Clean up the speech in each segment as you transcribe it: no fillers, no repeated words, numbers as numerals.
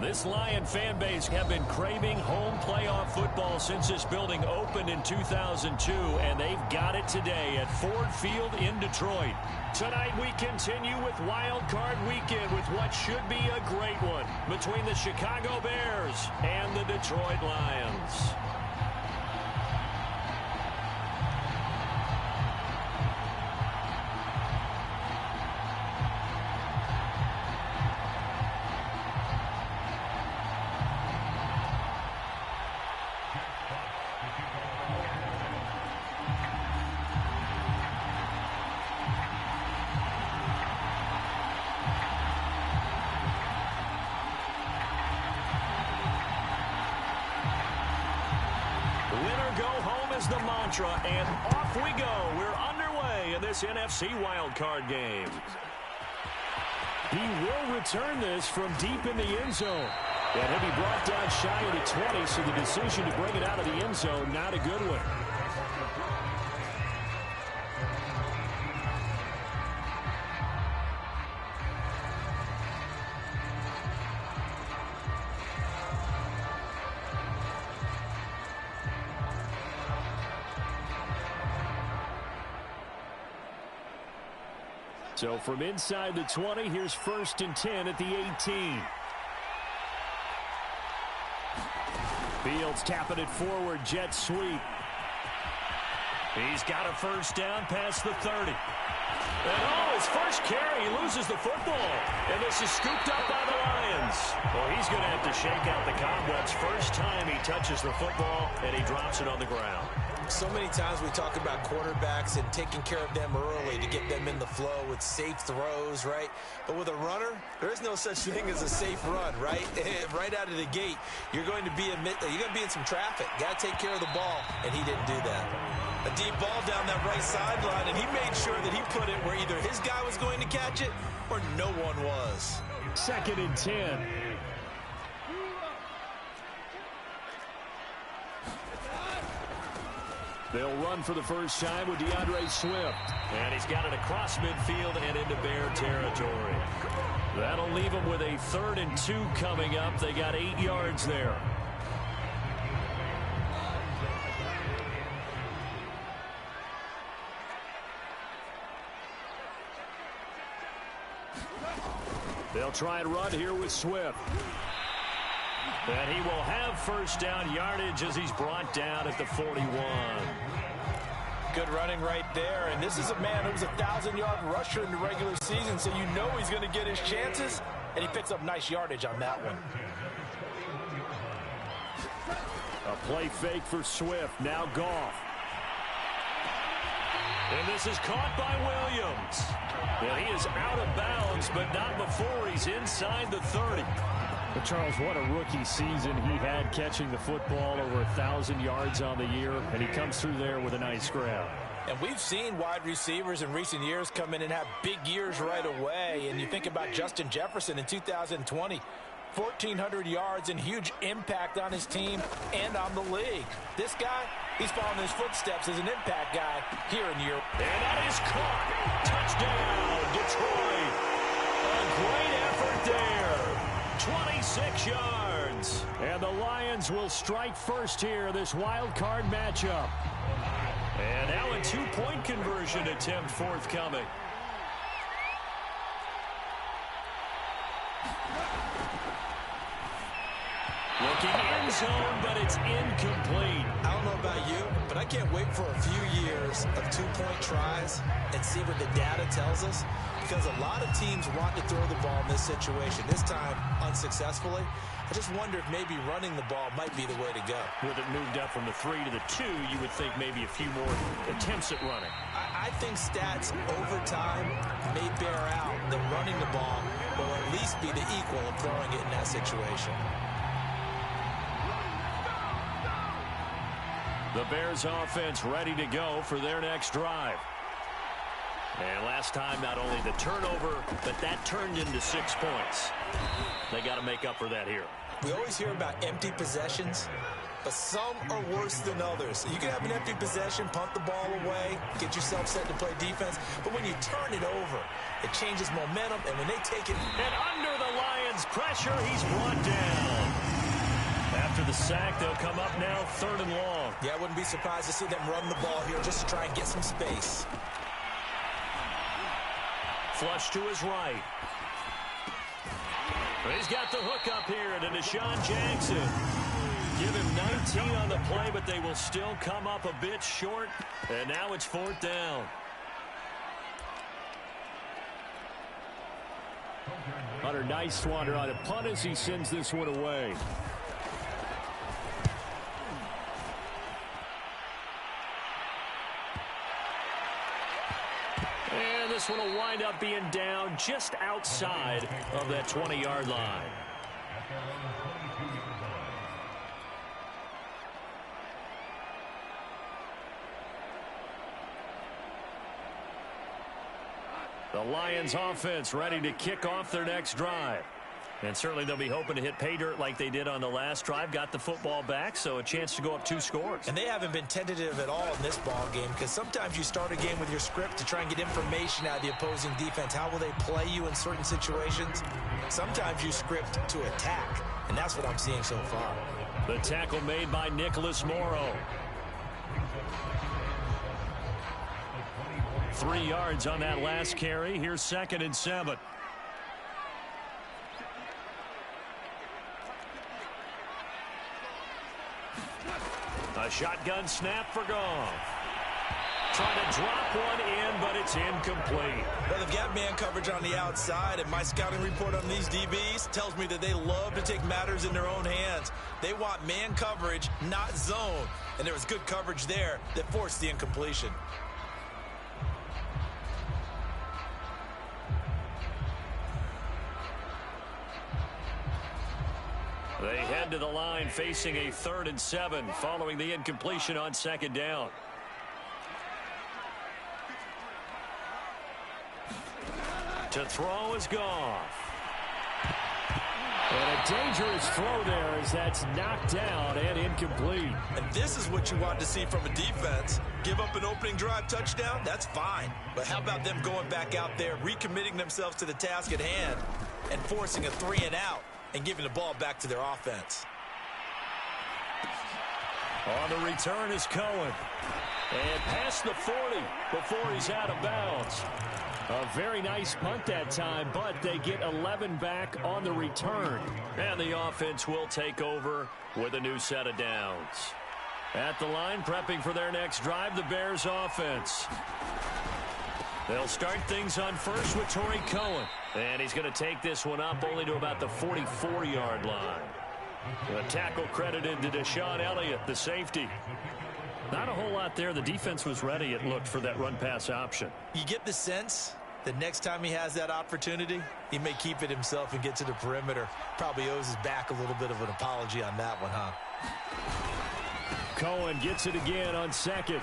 This Lion fan base have been craving home playoff football since this building opened in 2002, and they've got it today at Ford Field in Detroit. Tonight we continue with Wild Card Weekend with what should be a great one between the Chicago Bears and the Detroit Lions. The mantra, and off we go. We're underway in this NFC wildcard game. He will return this from deep in the end zone. And he'll be brought down shy of the 20, so the decision to bring it out of the end zone, not a good one. So from inside the 20, here's 1st and 10 at the 18. Fields tapping it forward, jet sweep. He's got a first down past the 30. And his first carry, he loses the football. And this is scooped up by the Lions. Well, he's going to have to shake out the cobwebs first time he touches the football, and he drops it on the ground. So many times we talk about quarterbacks and taking care of them early to get them in the flow with safe throws, right? But with a runner, there is no such thing as a safe run, right? Right out of the gate, you're going to be in some traffic. Got to take care of the ball, and he didn't do that. A deep ball down that right sideline, and he made sure that he put it where either his guy was going to catch it or no one was. 2nd and 10. They'll run for the first time with DeAndre Swift. And he's got it across midfield and into Bear territory. That'll leave them with a 3rd and 2 coming up. They got 8 yards there. They'll try and run here with Swift. And he will have first down yardage as he's brought down at the 41. Good running right there. And this is a man who was a 1,000-yard rusher in the regular season, so you know he's going to get his chances. And he picks up nice yardage on that one. A play fake for Swift. Now Goff. And this is caught by Williams. And he is out of bounds, but not before he's inside the 30. But Charles, what a rookie season he had catching the football, over 1,000 yards on the year, and he comes through there with a nice grab. And we've seen wide receivers in recent years come in and have big years right away. And you think about Justin Jefferson in 2020. 1,400 yards and huge impact on his team and on the league. This guy, he's following his footsteps as an impact guy here in Europe. And that is caught. Touchdown, Detroit. A great effort there. 26 yards. And the Lions will strike first here, this wild card matchup. And now a 2-point conversion attempt forthcoming. Looking end zone, but it's incomplete. I don't know about you, but I can't wait for a few years of 2-point tries and see what the data tells us, because a lot of teams want to throw the ball in this situation, this time unsuccessfully. I just wonder if maybe running the ball might be the way to go. With it moved up from the 3 to the 2, you would think maybe a few more attempts at running. I think stats over time may bear out that running the ball will at least be the equal of throwing it in that situation. The Bears offense ready to go for their next drive. And last time, not only the turnover, but that turned into 6 points. They got to make up for that here. We always hear about empty possessions. but some are worse than others. You can have an empty possession, punt the ball away, get yourself set to play defense, but when you turn it over, it changes momentum, and when they take it... And under the Lions' pressure, he's brought down. After the sack, they'll come up now 3rd and long. Yeah, I wouldn't be surprised to see them run the ball here just to try and get some space. Flush to his right. He's got the hook up here to Deshaun Jackson. Give him 19 on the play, but they will still come up a bit short. And now it's 4th down. Hunter Nicewander on a punt as he sends this one away. And this one will wind up being down just outside of that 20-yard line. The Lions offense ready to kick off their next drive. And certainly they'll be hoping to hit pay dirt like they did on the last drive. Got the football back, so a chance to go up 2 scores. And they haven't been tentative at all in this ball game, because sometimes you start a game with your script to try and get information out of the opposing defense. How will they play you in certain situations? Sometimes you script to attack, and that's what I'm seeing so far. The tackle made by Nicholas Morrow. 3 yards on that last carry. Here's 2nd and 7. A shotgun snap for Goff. Trying to drop one in, but it's incomplete. Well, they've got man coverage on the outside, and my scouting report on these DBs tells me that they love to take matters in their own hands. They want man coverage, not zone. And there was good coverage there that forced the incompletion. They head to the line facing a 3rd and 7 following the incompletion on 2nd down. To throw is Goff. And a dangerous throw there as that's knocked down and incomplete. And this is what you want to see from a defense. Give up an opening drive touchdown, that's fine. But how about them going back out there, recommitting themselves to the task at hand, and forcing a 3 and out? And giving the ball back to their offense. On the return is Cohen. And past the 40 before he's out of bounds. A very nice punt that time, but they get 11 back on the return. And the offense will take over with a new set of downs. At the line, prepping for their next drive, the Bears offense. They'll start things on first with Torrey Cohen. And he's going to take this one up only to about the 44-yard line. The tackle credited to Deshaun Elliott, the safety. Not a whole lot there. The defense was ready, it looked, for that run-pass option. You get the sense that next time he has that opportunity, he may keep it himself and get to the perimeter. Probably owes his back a little bit of an apology on that one, huh? Cohen gets it again on 2nd.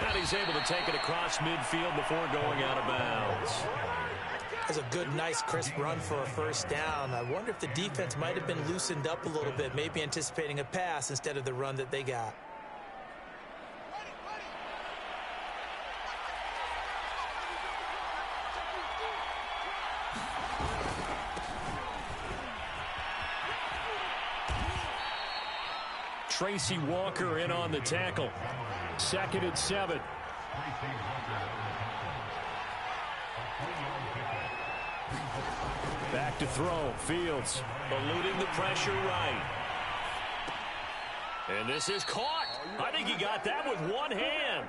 And he's able to take it across midfield before going out of bounds. That's a good, nice, crisp run for a 1st down. I wonder if the defense might have been loosened up a little bit, maybe anticipating a pass instead of the run that they got. Tracy Walker in on the tackle. 2nd and 7. Back to throw. Fields eluding the pressure right. And this is caught. I think he got that with one hand.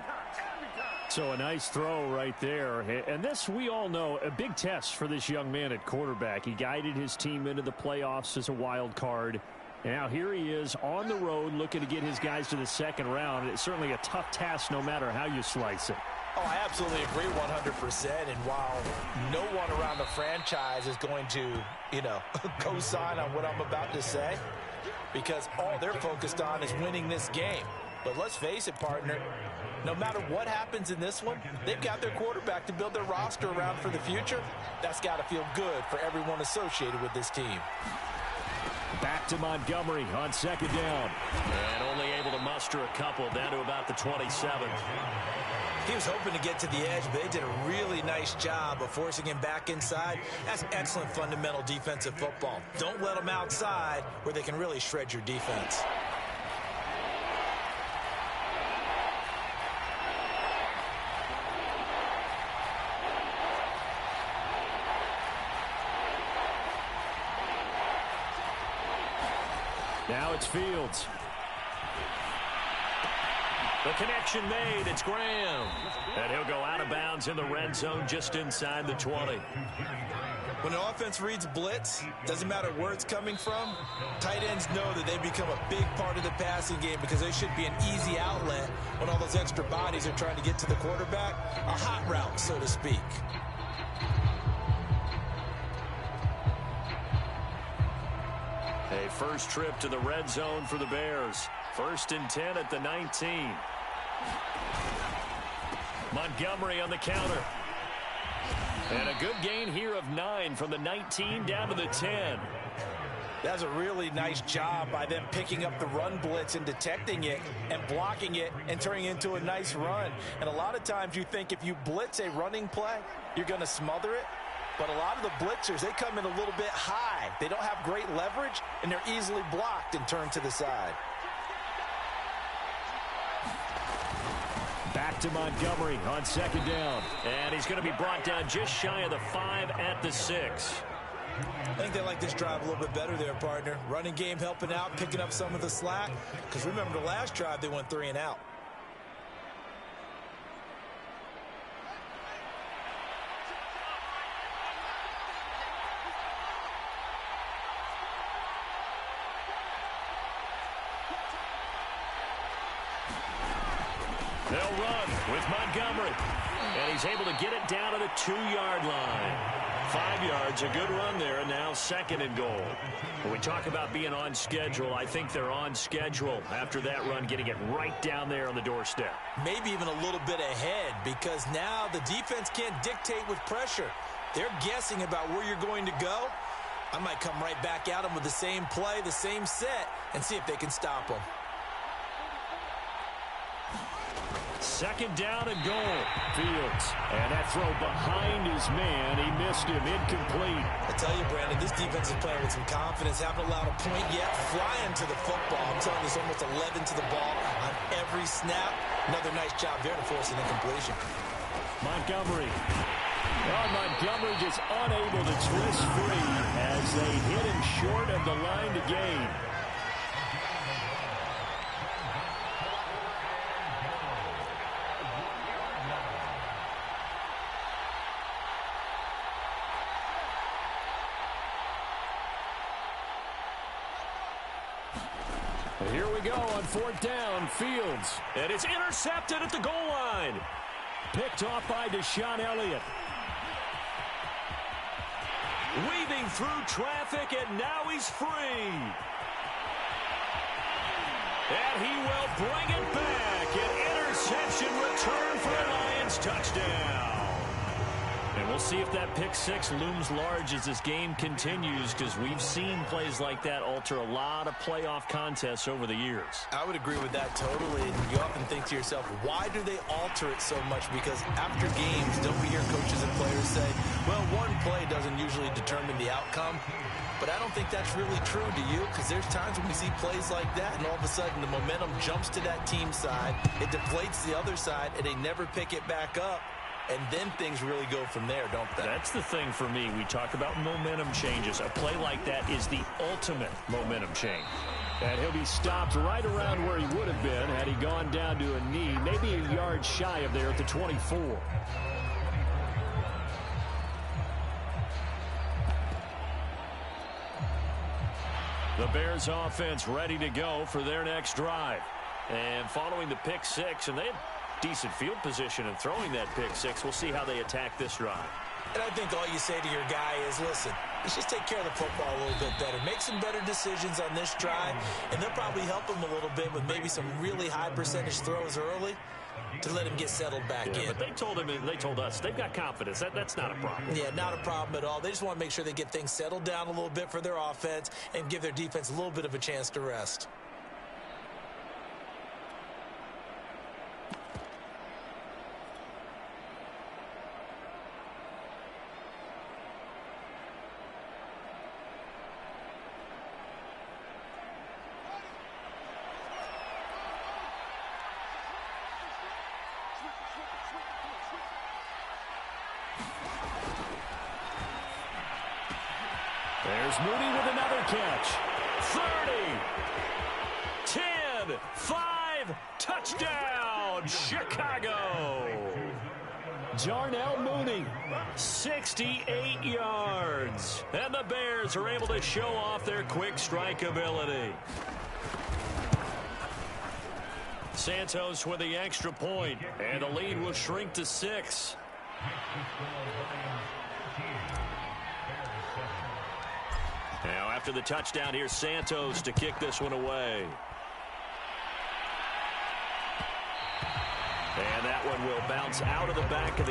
So a nice throw right there. And this, we all know, a big test for this young man at quarterback. He guided his team into the playoffs as a wild card. Now here he is on the road looking to get his guys to the 2nd round. It's certainly a tough task no matter how you slice it. Oh, I absolutely agree 100%. And while no one around the franchise is going to, co-sign on what I'm about to say, because all they're focused on is winning this game. But let's face it, partner, no matter what happens in this one, they've got their quarterback to build their roster around for the future. That's got to feel good for everyone associated with this team. Back to Montgomery on second down. And only able to muster a couple down to about the 27. He was hoping to get to the edge, but they did a really nice job of forcing him back inside. That's excellent fundamental defensive football. Don't let them outside where they can really shred your defense. Now it's Fields. The connection made. It's Graham. And he'll go out of bounds in the red zone just inside the 20. When an offense reads blitz, doesn't matter where it's coming from, tight ends know that they become a big part of the passing game because they should be an easy outlet when all those extra bodies are trying to get to the quarterback. A hot route, so to speak. A first trip to the red zone for the Bears. 1st and 10 at the 19. Montgomery on the counter. And a good gain here of 9 from the 19 down to the 10. That's a really nice job by them picking up the run blitz and detecting it and blocking it and turning it into a nice run. And a lot of times you think if you blitz a running play, you're going to smother it. But a lot of the blitzers, they come in a little bit high. They don't have great leverage, and they're easily blocked and turned to the side. Back to Montgomery on second down. And he's going to be brought down just shy of the 5 at the 6. I think they like this drive a little bit better there, partner. Running game helping out, picking up some of the slack. Because remember, the last drive, they went 3 and out. They'll run with Montgomery. And he's able to get it down to the 2-yard line. 5 yards, a good run there, and now 2nd and goal. When we talk about being on schedule, I think they're on schedule after that run, getting it right down there on the doorstep. Maybe even a little bit ahead, because now the defense can't dictate with pressure. They're guessing about where you're going to go. I might come right back at them with the same play, the same set, and see if they can stop them. 2nd down and goal. Fields. And that throw behind his man. He missed him. Incomplete. I tell you, Brandon, this defense is playing with some confidence. Haven't allowed a point yet. Flying to the football. I'm telling you, there's almost 11 to the ball on every snap. Another nice job there to force an incompletion. Montgomery. Well, Montgomery just unable to twist free as they hit him short of the line to gain. Here we go on 4th down. Fields. And it's intercepted at the goal line. Picked off by Deshaun Elliott. Weaving through traffic, and now he's free. And he will bring it back. An interception return for a Lions touchdown. And we'll see if that pick 6 looms large as this game continues, because we've seen plays like that alter a lot of playoff contests over the years. I would agree with that totally. And you often think to yourself, why do they alter it so much? Because after games, don't we hear coaches and players say, well, one play doesn't usually determine the outcome. But I don't think that's really true, do you? Because there's times when we see plays like that, and all of a sudden the momentum jumps to that team side. It deflates the other side, and they never pick it back up. And then things really go from there, don't they? That's the thing for me. We talk about momentum changes. A play like that is the ultimate momentum change. And he'll be stopped right around where he would have been had he gone down to a knee, maybe a yard shy of there at the 24. The Bears offense ready to go for their next drive. And following the pick 6, and they have decent field position in throwing that pick 6. We'll see how they attack this drive. And I think all you say to your guy is, listen, let's just take care of the football a little bit better. Make some better decisions on this drive, and they'll probably help him a little bit with maybe some really high percentage throws early. to let him get settled back in. But they told us they've got confidence. That's not a problem. Yeah, not a problem at all. They just want to make sure they get things settled down a little bit for their offense and give their defense a little bit of a chance to rest. There's Mooney with another catch. 30, 10, 5, touchdown, Chicago. Darnell Mooney, 68 yards. And the Bears are able to show off their quick strike ability. Santos with the extra point, and the lead will shrink to 6. Now, after the touchdown, here's Santos to kick this one away. And that one will bounce out of the back of the